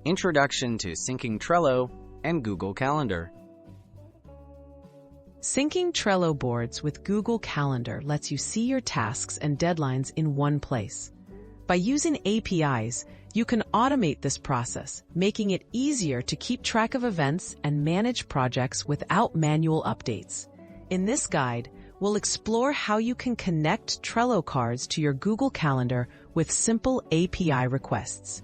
Introduction to Syncing Trello and Google Calendar. Syncing Trello boards with Google Calendar lets you see your tasks and deadlines in one place. By using APIs, you can automate this process, making it easier to keep track of events and manage projects without manual updates. In this guide, we'll explore how you can connect Trello cards to your Google Calendar with simple API requests.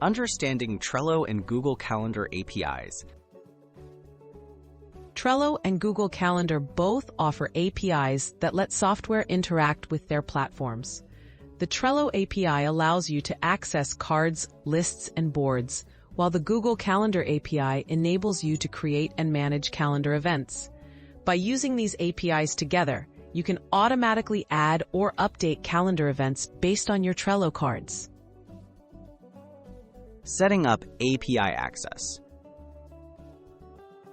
Understanding Trello and Google Calendar APIs. Trello and Google Calendar both offer APIs that let software interact with their platforms. The Trello API allows you to access cards, lists, and boards, while the Google Calendar API enables you to create and manage calendar events. By using these APIs together, you can automatically add or update calendar events based on your Trello cards. Setting up API access.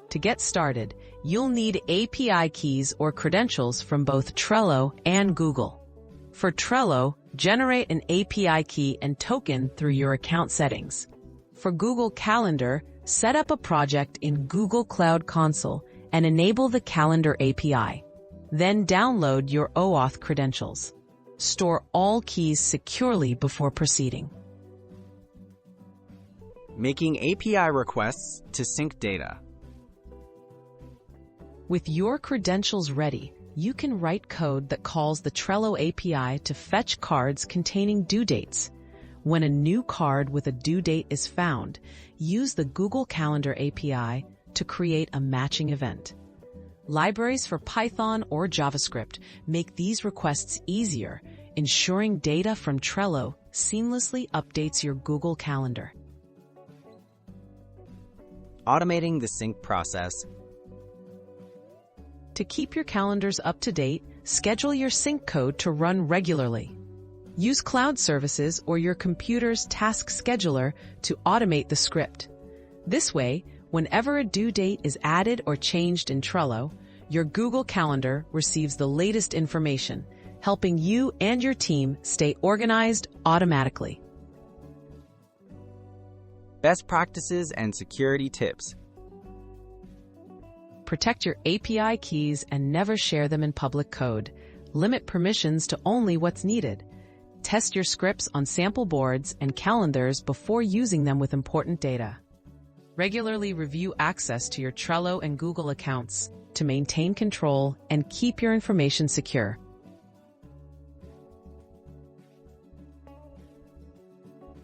To get started, you'll need API keys or credentials from both Trello and Google. For Trello, generate an API key and token through your account settings. For Google Calendar, set up a project in Google Cloud Console and enable the Calendar API. Then download your OAuth credentials. Store all keys securely before proceeding. Making API requests to sync data. With your credentials ready, you can write code that calls the Trello API to fetch cards containing due dates. When a new card with a due date is found, use the Google Calendar API to create a matching event. Libraries for Python or JavaScript make these requests easier, ensuring data from Trello seamlessly updates your Google Calendar. Automating the sync process. To keep your calendars up to date, schedule your sync code to run regularly. Use cloud services or your computer's task scheduler to automate the script. This way, whenever a due date is added or changed in Trello, your Google Calendar receives the latest information, helping you and your team stay organized automatically. Best practices and security tips. Protect your API keys and never share them in public code. Limit permissions to only what's needed. Test your scripts on sample boards and calendars before using them with important data. Regularly review access to your Trello and Google accounts to maintain control and keep your information secure.